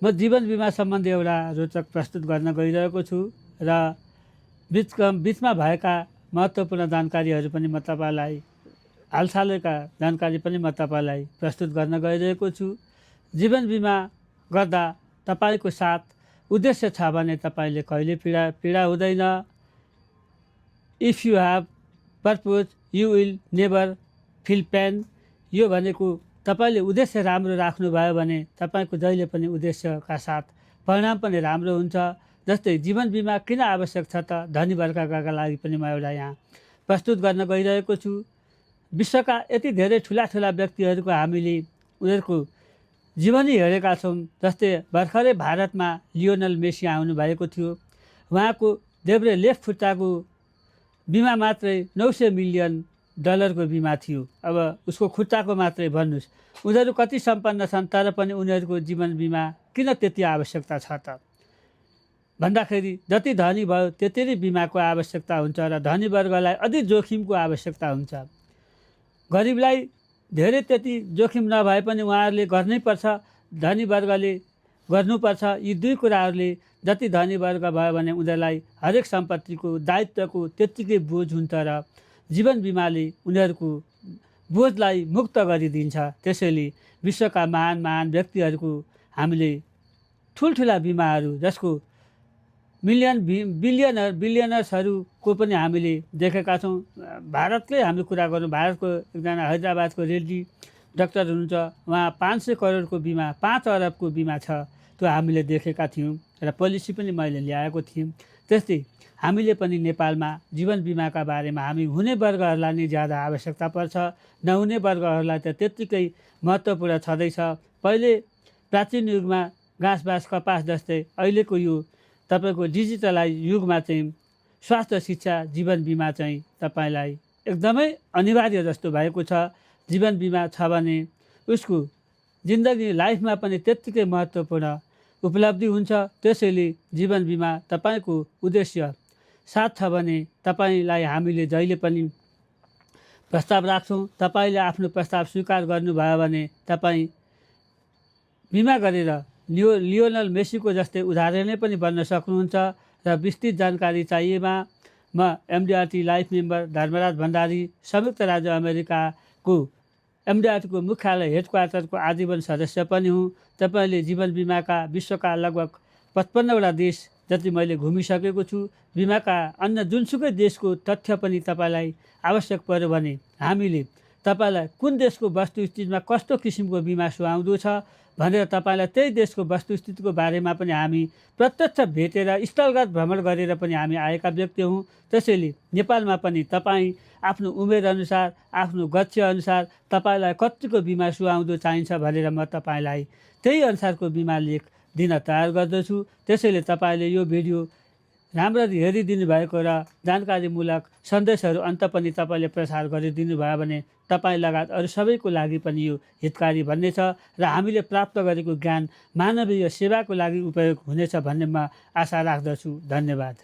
म जीवन बिमा सम्बन्धी एउटा रोचक प्रस्तुत गर्न गइरहेको छु र बिचमा भएका महत्त्वपूर्ण जानकारीहरू पनि म तपाईँलाई हालसालैका जानकारी पनि म तपाईँलाई प्रस्तुत गर्न गइरहेको छु। जीवन बिमा गर्दा तपाईँको साथ उद्देश्य छ भने तपाईँले कहिले पीडा हुँदैन। If you have purpose you will never feel pain. यो भनेको तपाईँले उद्देश्य राम्रो राख्नुभयो भने तपाईँको जहिले पनि उद्देश्यका साथ परिणाम पनि राम्रो हुन्छ। जस्तै जीवन बिमा किन आवश्यक छ त धनी वर्गका लागि पनि म एउटा यहाँ प्रस्तुत गर्न गइरहेको छु। विश्वका यति धेरै ठुला व्यक्तिहरूको हामीले उनीहरूको जीवनी हेरेका छौँ। जस्तै भर्खरै भारतमा लियोनल मेसी आउनुभएको थियो। उहाँको देब्रे लेफ्ट खुट्टाको बिमा मात्रै $900 मिलियन को बिमा थियो। अब उसको खुट्टाको मात्रै भन्नुहोस्। उनीहरू कति सम्पन्न छन् तर पनि उनीहरूको जीवन बिमा किन त्यति आवश्यकता छ त भन्दाखेरि जति धनी भयो त्यति नै बिमाको आवश्यकता हुन्छ र धनी वर्गलाई अधिक जोखिमको आवश्यकता हुन्छ। गरिबलाई धेरै त्यति जोखिम नभए पनि उहाँहरूले गर्नै पर्छ, धनी वर्गले गर्नुपर्छ। यी दुई कुराहरूले जति धनी वर्ग भयो भने उनीहरूलाई हरेक सम्पत्तिको दायित्वको त्यत्तिकै बोझ हुन्छ र जीवन बिमाले उनीहरूको बोझलाई मुक्त गरिदिन्छ। त्यसैले विश्वका महान व्यक्तिहरूको हामीले ठुल्ठुला बिमाहरू जसको बिलियनर्सहरूको पनि हामीले देखेका छौँ। भारतकै हामी कुरा गरौँ, भारतको एकजना हैदराबादको रेड्डी डाक्टर हुनुहुन्छ, उहाँ 500 करोडको बिमा 5 अरबको बिमा छ, त्यो हामीले देखेका थियौँ र पोलिसी पनि मैले ल्याएको थिएँ। त्यस्तै हामीले पनि नेपालमा जीवन बिमाका बारेमा हामी हुने वर्गहरूलाई नै ज्यादा आवश्यकता पर्छ, नहुने वर्गहरूलाई त त्यत्तिकै महत्त्वपूर्ण छँदैछ। पहिले प्राचीन युगमा घाँस कपास जस्तै अहिलेको यो तपाईँको डिजिटलाइज युगमा चाहिँ स्वास्थ्य शिक्षा जीवन बिमा चाहिँ तपाईँलाई एकदमै अनिवार्य जस्तो भएको छ। जीवन बिमा छ भने उसको जिन्दगी लाइफमा पनि त्यत्तिकै महत्त्वपूर्ण उपलब्धि हुन्छ। त्यसैले जीवन बिमा तपाईँको उद्देश्य साथ छ भने तपाईँलाई हामीले जहिले पनि प्रस्ताव राख्छौँ। तपाईँले आफ्नो प्रस्ताव स्वीकार गर्नुभयो भने तपाईँ बिमा गरेर लियोनल मेसीको जस्तै उदाहरणै पनि बन्न सक्नुहुन्छ। र विस्तृत जानकारी चाहिएमा म एमडिआरटी लाइफ मेम्बर धर्मराज भण्डारी, संयुक्त राज्य अमेरिकाको एमडिआरटीको मुख्यालय हेडक्वार्टरको आजीवन सदस्य पनि हुँ। तपाईँले जीवन बिमाका विश्वका लगभग 55वटा देश जति मैले घुमिसकेको छु। बिमाका अन्य जुनसुकै देशको तथ्य पनि तपाईँलाई आवश्यक पर्यो भने हामीले तपाईँलाई कुन देशको वस्तुस्थितिमा कस्तो किसिमको बिमा सुहाउँदो छ भनेर तपाईँलाई त्यही देशको वस्तुस्थितिको बारेमा पनि हामी प्रत्यक्ष भेटेर स्थलगत भ्रमण गरेर पनि हामी आएका व्यक्ति हौँ। त्यसैले नेपालमा पनि तपाईँ आफ्नो उमेरअनुसार आफ्नो गच्छअनुसार तपाईँलाई कतिको बिमा सुहाउँदो चाहिन्छ भनेर म तपाईँलाई त्यही अनुसारको बिमा लेख दिन तयार गर्दछु। त्यसैले तपाईँले यो भिडियो राम्ररी हेरिदिनु भएको र जानकारीमूलक सन्देशहरू अन्त पनि तपाईँले प्रसार गरिदिनु भयो भने तपाईँ लगायत अरू सबैको लागि पनि यो हितकारी भन्ने छ र हामीले प्राप्त गरेको ज्ञान मानवीय सेवाको लागि उपयोग हुनेछ भन्ने म आशा राख्दछु। धन्यवाद।